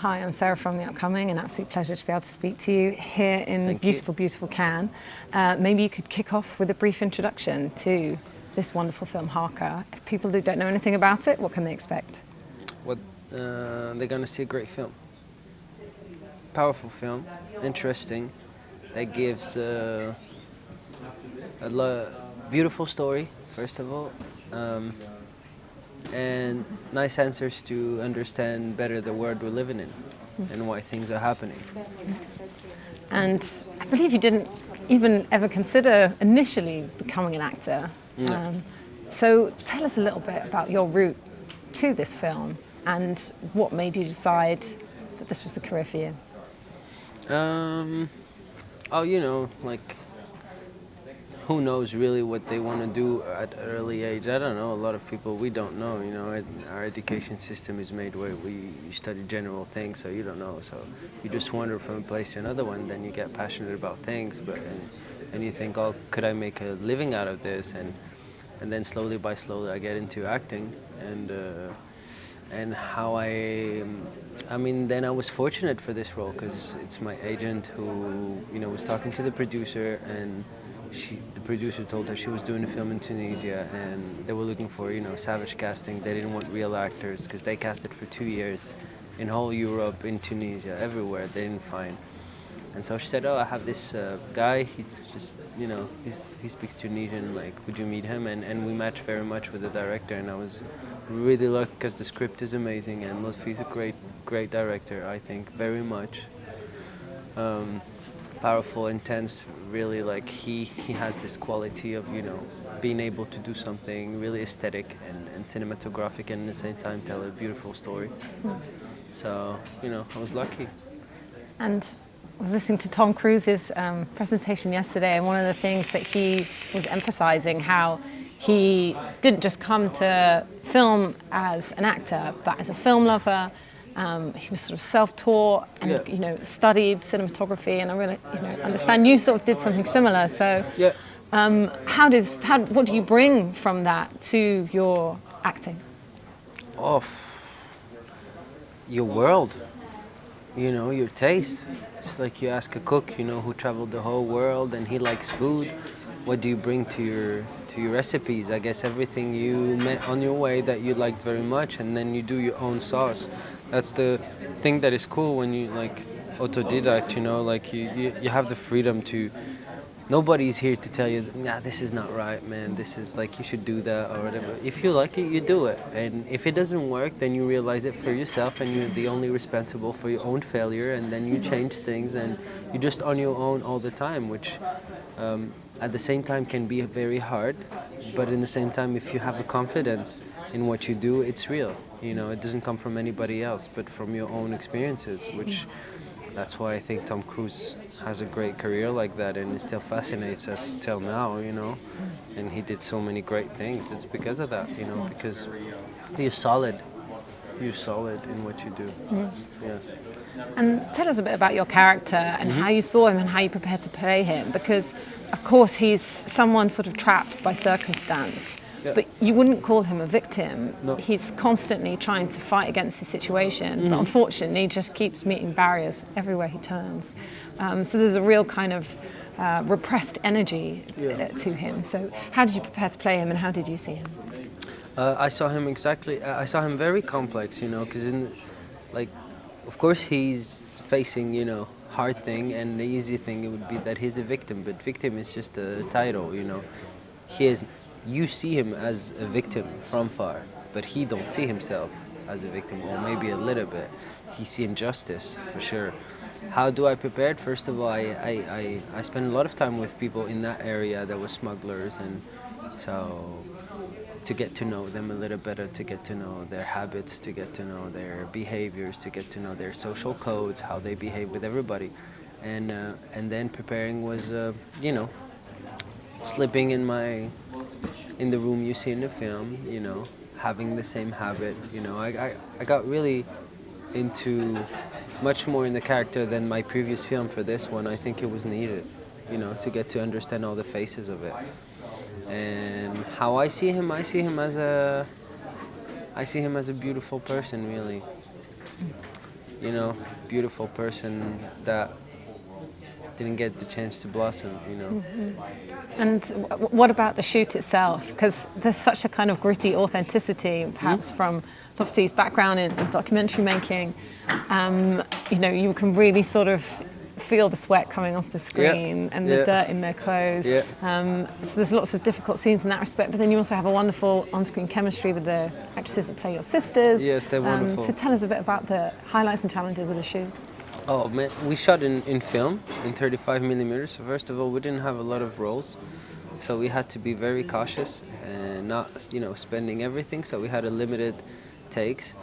Hi, I'm Sarah from The Upcoming. An absolute pleasure to be able to speak to you here in Thank beautiful, beautiful Cannes. Maybe you could kick off with a brief introduction to this wonderful film, Harka. If people who don't know anything about it, what can they expect? What they're gonna see a great film, powerful film, interesting. That gives beautiful story first of all, and nice answers to understand better the world we're living in and why things are happening. And I believe you didn't even ever consider initially becoming an actor. No. So tell us a little bit about your route to this film and what made you decide that this was the career for you. Oh, like who knows really what they want to do at an early age. I don't know. A lot of people, we don't know. Our education system is made where you study general things, so you don't know. So you just wander from a place to another one. Then you get passionate about things, and you think, oh, could I make a living out of this? And then slowly by slowly, I get into acting, and how I mean, then I was fortunate for this role because it's my agent who, was talking to the producer, and the producer told her she was doing a film in Tunisia, and they were looking for, savage casting. They didn't want real actors because they casted for 2 years in whole Europe, in Tunisia, everywhere. They didn't find. And so she said, oh, I have this guy, he's just, he speaks Tunisian, like, would you meet him? And we matched very much with the director, and I was really lucky because the script is amazing, and Lutfi's a great director, I think, very much. Powerful, intense, really, like, he has this quality of, being able to do something really aesthetic and cinematographic, and at the same time tell a beautiful story. So, I was lucky. And I was listening to Tom Cruise's presentation yesterday, and one of the things that he was emphasizing, how he didn't just come to film as an actor, but as a film lover. He was sort of self-taught and studied cinematography, and I really understand you sort of did something similar. So, Yeah. what do you bring from that to your acting? Oh, your world. Your taste. It's like you ask a cook, who traveled the whole world and he likes food. What do you bring to your recipes? I guess everything you met on your way that you liked very much, and then you do your own sauce. That's the thing that is cool when you like autodidact. Like you have the freedom to. Nobody's here to tell you, nah, this is not right, man. This is like, you should do that or whatever. If you like it, you do it. And if it doesn't work, then you realize it for yourself, and you're the only responsible for your own failure. And then you change things, and you're just on your own all the time, which at the same time can be very hard. But in the same time, if you have a confidence in what you do, it's real. It doesn't come from anybody else, but from your own experiences, which that's why I think Tom Cruise has a great career like that, and it still fascinates us till now, And he did so many great things. It's because of that, because you're solid. You're solid in what you do. Yes. And tell us a bit about your character and how you saw him and how you prepared to play him, because of course he's someone sort of trapped by circumstance. Yeah. But you wouldn't call him a victim. No. He's constantly trying to fight against the situation, but unfortunately he just keeps meeting barriers everywhere he turns. So there's a real kind of repressed energy to him. So how did you prepare to play him, and how did you see him? I saw him exactly. I saw him very complex, because of course he's facing, hard thing, and the easy thing it would be that he's a victim. But victim is just a title, He is. You see him as a victim from far, but he don't see himself as a victim, or maybe a little bit. He see injustice for sure. How do I prepare? First of all, I spend a lot of time with people in that area that were smugglers, and so to get to know them a little better, to get to know their habits, to get to know their behaviors, to get to know their social codes, how they behave with everybody, and then preparing was slipping in the room you see in the film, having the same habit, I got really into much more in the character than my previous film. For this one, I think it was needed, to get to understand all the faces of it. And how I see him as a beautiful person, really. you know, beautiful person that didn't get the chance to blossom, you know. And what about the shoot itself? Because there's such a kind of gritty authenticity, perhaps from Lofty's background in documentary making. You know, you can really sort of feel the sweat coming off the screen and the dirt in their clothes. So there's lots of difficult scenes in that respect, but then you also have a wonderful on-screen chemistry with the actresses that play your sisters. Yes, they're wonderful. So tell us a bit about the highlights and challenges of the shoot. Oh man, we shot in film, in 35 millimeters. So first of all, we didn't have a lot of rolls, so we had to be very cautious and not, you know, spending everything. So we had a limited takes,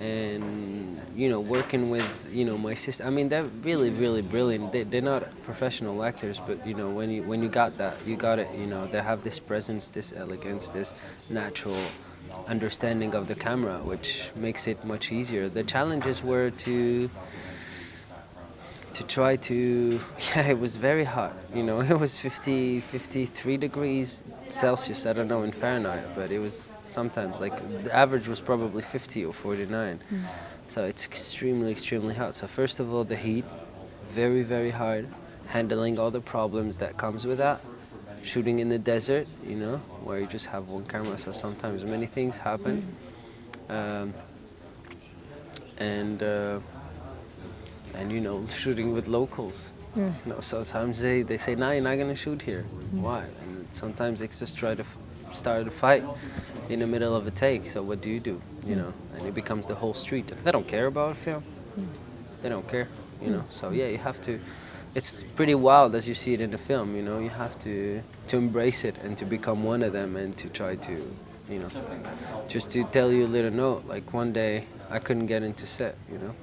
and you know, working with, you know, my sister. I mean, they're really, really brilliant. They're not professional actors, but you know, when you got that, you got it. You know, they have this presence, this elegance, this natural understanding of the camera, which makes it much easier. The challenges were to try to, yeah, it was very hot, you know. It was 53 degrees Celsius, I don't know in Fahrenheit, but it was sometimes like the average was probably 50 or 49. So it's extremely hot. So first of all, the heat, very, very hard, handling all the problems that comes with that. Shooting in the desert, you know, where you just have one camera, so sometimes many things happen. And you know, shooting with locals. You know, sometimes they say, "No, you're not gonna shoot here." Why? And sometimes they just try to start a fight in the middle of a take. So what do? You know, and it becomes the whole street. They don't care about film. They don't care. You know. So yeah, you have to. It's pretty wild as you see it in the film. You know, you have to embrace it and to become one of them and to try to, you know, just to tell you a little note. Like one day I couldn't get into set. You know.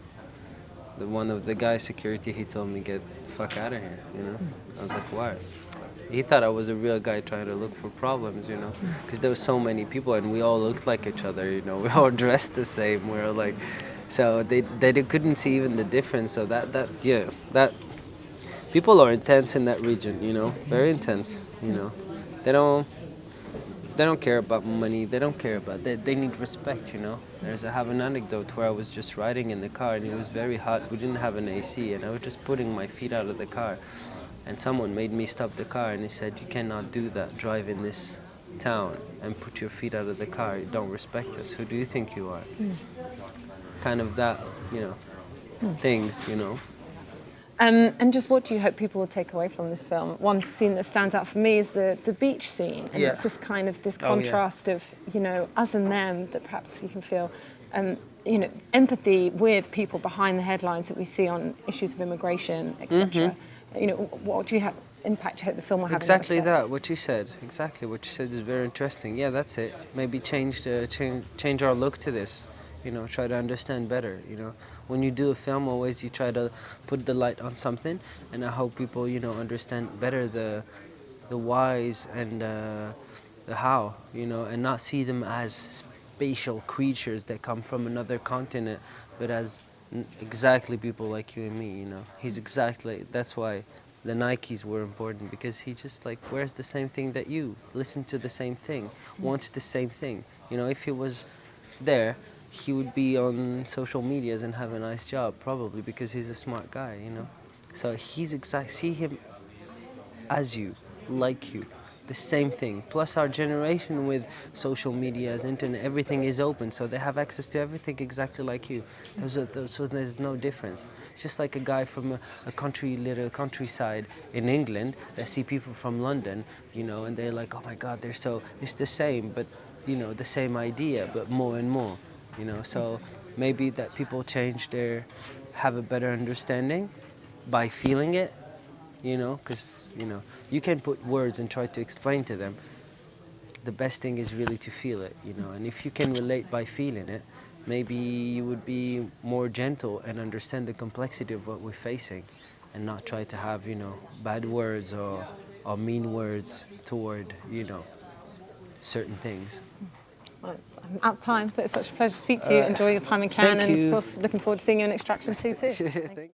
One of the guys security, he told me, get the fuck out of here, you know. I was like, why? He thought I was a real guy trying to look for problems, you know, because there were so many people and we all looked like each other, you know. We all dressed the same. We were like, so they couldn't see even the difference. So that people are intense in that region, you know, very intense, you know. They don't care about money. They don't care about. They need respect, you know. I have an anecdote where I was just riding in the car and it was very hot. We didn't have an AC and I was just putting my feet out of the car, and someone made me stop the car and he said, "You cannot do that. Drive in this town and put your feet out of the car. You don't respect us. Who do you think you are?" Kind of that, you know, things, you know. And just what do you hope people will take away from this film? One scene that stands out for me is the beach scene. And it's just kind of this contrast of, you know, us and them, that perhaps you can feel, you know, empathy with people behind the headlines that we see on issues of immigration, etc. You know, what do you have impact you hope the film will have? Exactly that, what you said. Exactly what you said is very interesting. Yeah, that's it. Maybe change our look to this. You know, try to understand better, you know. When you do a film, always you try to put the light on something, and I hope people, you know, understand better the whys and the how, you know, and not see them as spatial creatures that come from another continent, but as exactly people like you and me, you know. That's why the Nikes were important, because he just like wears the same thing that you, listen to the same thing, wants the same thing. You know, if he was there, he would be on social medias and have a nice job, probably, because he's a smart guy, you know. So see him as you, like you, the same thing. Plus our generation with social medias, internet, everything is open, so they have access to everything exactly like you. So there's no difference. It's just like a guy from a little countryside in England that see people from London, you know, and they're like, oh my God, it's the same, but, you know, the same idea, but more and more. You know, so maybe that people have a better understanding by feeling it, you know, because, you know, you can put words and try to explain to them. The best thing is really to feel it, you know, and if you can relate by feeling it, maybe you would be more gentle and understand the complexity of what we're facing and not try to have, you know, bad words or mean words toward, you know, certain things. Well, I'm out of time, but it's such a pleasure to speak to you. Enjoy your time in Cannes, and of course, looking forward to seeing you in Extraction 2 too.